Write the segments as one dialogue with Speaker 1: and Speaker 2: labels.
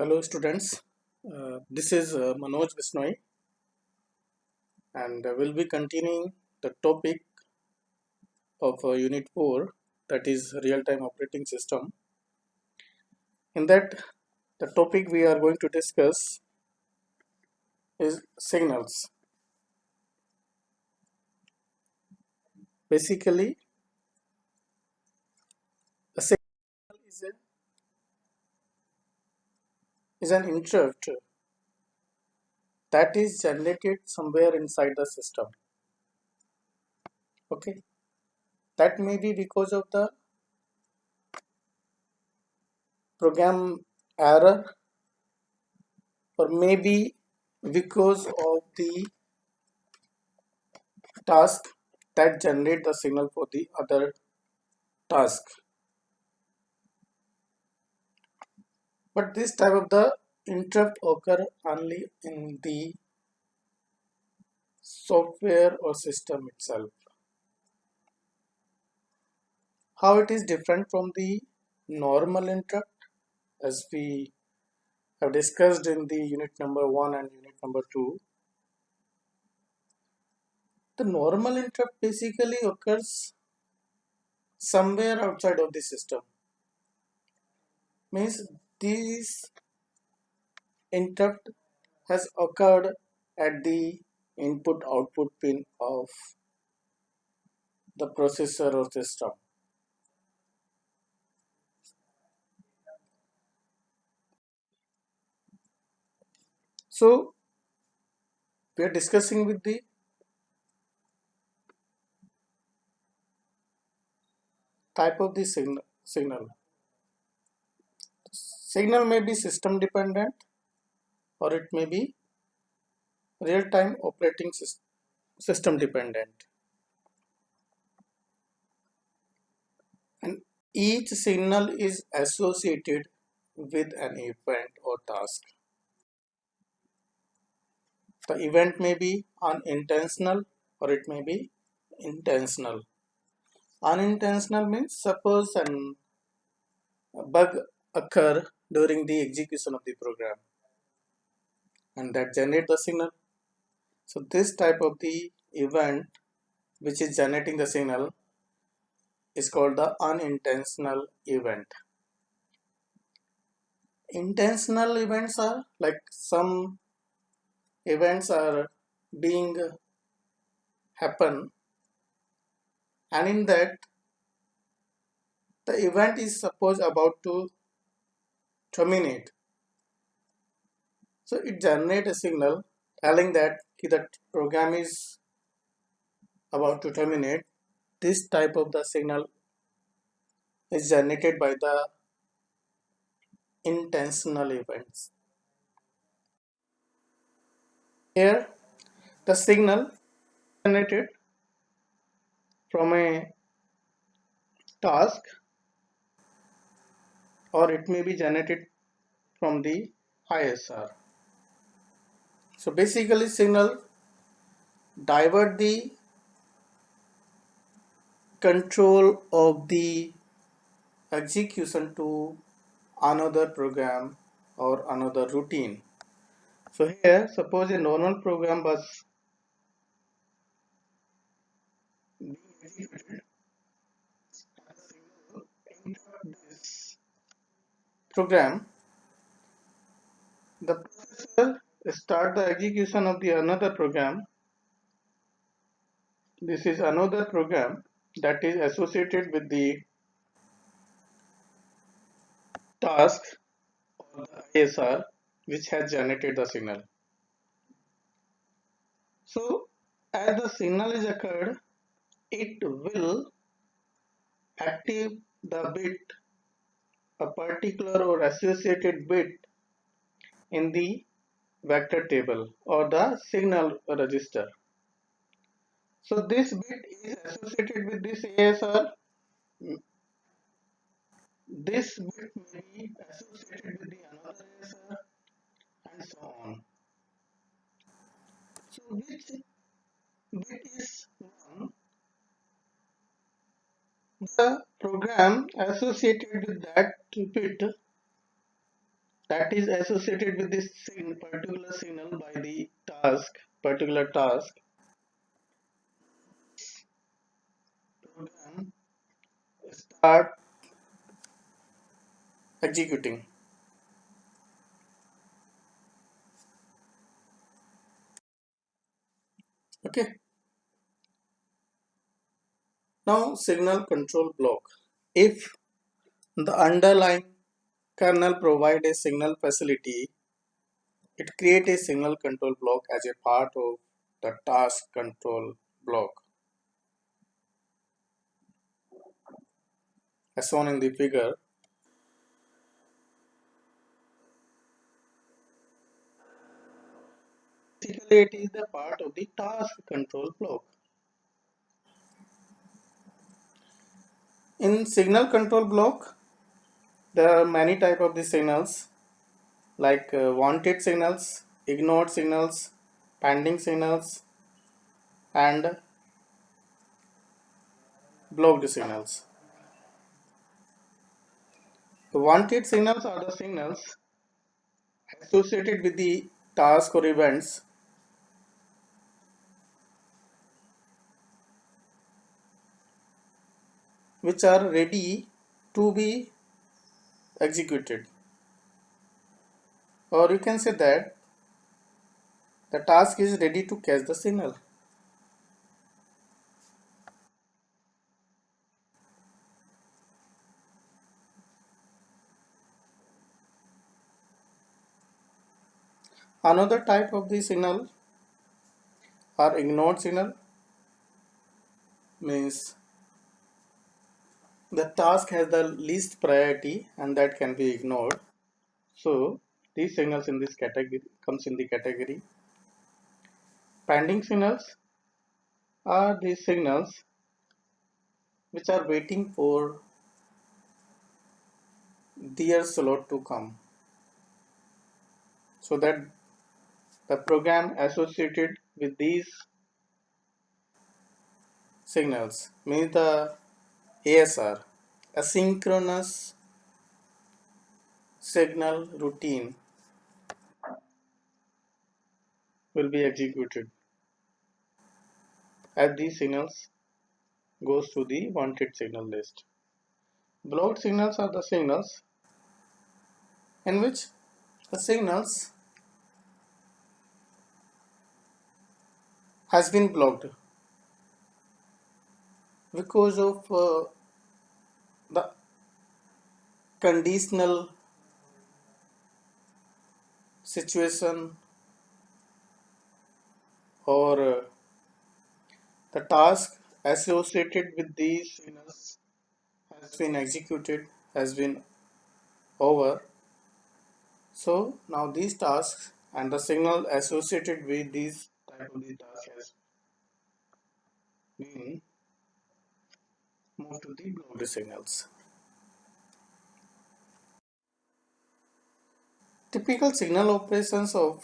Speaker 1: Hello students, this is Manoj Bisnoy and we'll be continuing the topic of Unit 4, that is real-time operating system. In that, the topic we are going to discuss is signals. Basically, a signal is an interrupt that is generated somewhere inside the system. Okay, that may be because of the program error, or maybe because of the task that generate the signal for the other task. But this type of the interrupt occur only in the software or system itself. How it is different from the normal interrupt, as we have discussed in the unit number 1 and unit number 2. The normal interrupt basically occurs somewhere outside of the system. Means this interrupt has occurred at the input output pin of the processor or system. So we are discussing with the type of the signal. Signal may be system dependent or it may be real-time operating system dependent. And each signal is associated with an event or task. The event may be unintentional or it may be intentional. Unintentional means suppose a bug occur during the execution of the program and that generate the signal. So this type of the event which is generating the signal is called the unintentional event. Intentional events are like some events are being happen, and in that the event is suppose about to terminate. So it generate a signal telling that the program is about to terminate. This type of the signal is generated by the intentional events. Here the signal generated from a task or it may be generated from the ISR. So basically signal divert the control of the execution to another program or another routine. So here suppose a normal program was being executed, this program, the processor start the execution of the another program. This is another program that is associated with the task or the ISR which has generated the signal. So as the signal is occurred, it will active the bit, a particular or associated bit in the vector table or the signal register. So this bit is associated with this ASR. This bit may be associated with the another ASR and so on. So which bit is one? The program associated with that bit that is associated with this particular signal by the particular task, program start executing. Okay. Now signal control block. If the underlying kernel provide a signal facility, it create a signal control block as a part of the task control block, as shown in the figure. Basically, it is the part of the task control block. In signal control block, there are many type of the signals like wanted signals, ignored signals, pending signals, and blocked signals. The wanted signals are the signals associated with the task or events which are ready to be executed, or you can say that the task is ready to catch the signal. Another type of the signal are ignored signal, means the task has the least priority and that can be ignored. So these signals in this category comes in the category. Pending signals are these signals which are waiting for their slot to come, so that the program associated with these signals, means the ASR, asynchronous signal routine, will be executed as these signals goes to the wanted signal list. Blocked signals are the signals in which the signals has been blocked because of the conditional situation, or the task associated with these signals has been executed, has been over. So now these tasks and the signal associated with these type of the task has been moved to the blocked signals. Typical signal operations of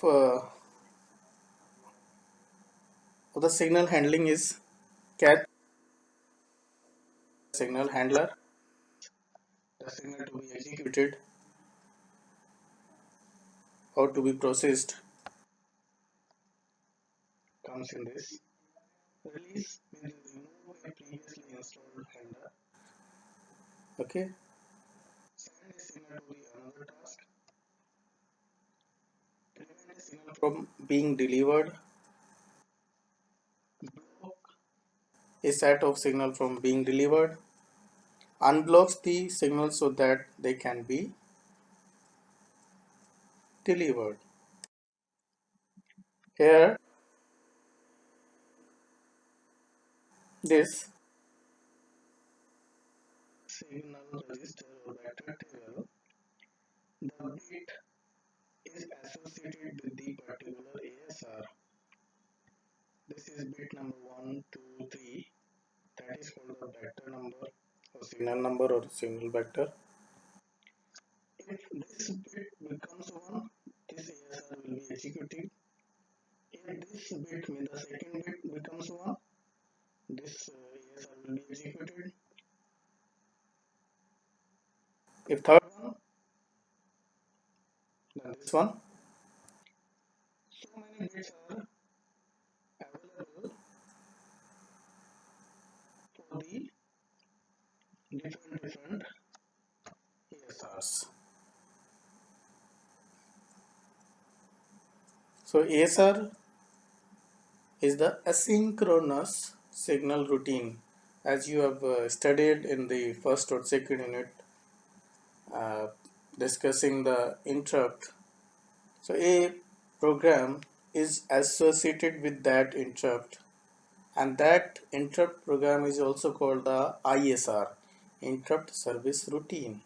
Speaker 1: the signal handling is catch signal handler, the signal to be executed or to be processed comes in this. Release means remove a previously installed handler. Okay. Send a signal to the another task. Prevent a signal from being delivered. Block a set of signal from being delivered. Unblocks the signal so that they can be delivered. Here, this signal register or vector table, the bit is associated with the particular ASR. This is bit number 1, 2, 3. That is called the vector number or signal number or signal vector. If this bit becomes 1, this ASR will be executed. If this bit, means the second bit becomes 1, this ASR will be executed. If third one, this one. So many dates are available for the different ASRs. So ASR is the asynchronous signal routine, as you have studied in the first or second unit, uh, discussing the interrupt. So a program is associated with that interrupt, and that interrupt program is also called the ISR, interrupt service routine.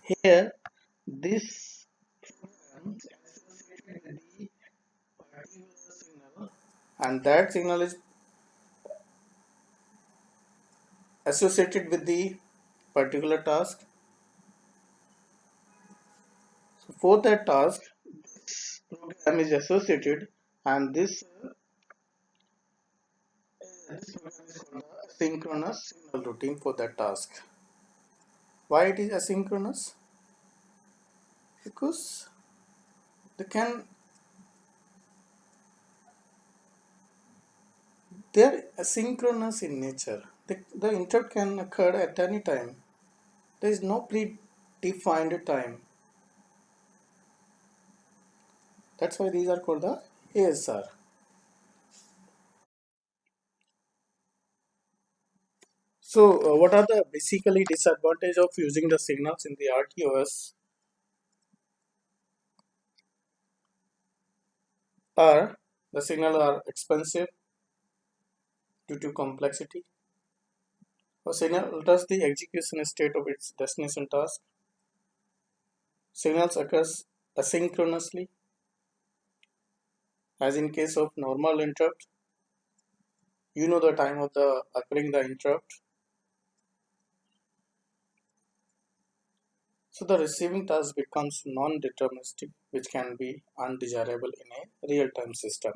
Speaker 1: Here this program is associated with the particular signal, and that signal is associated with the particular task. So for that task, this program is associated, and this program is called the asynchronous signal routine for that task. Why it is asynchronous? Because they are asynchronous in nature. The interrupt can occur at any time. There is no predefined time. That's why these are called the ASR. So, what are the basically disadvantage of using the signals in the RTOS? Are the signals are expensive due to complexity. A signal alters the execution state of its destination task. Signals occurs asynchronously, as in case of normal interrupt. You know the time of the occurring the interrupt. So the receiving task becomes non-deterministic, which can be undesirable in a real-time system.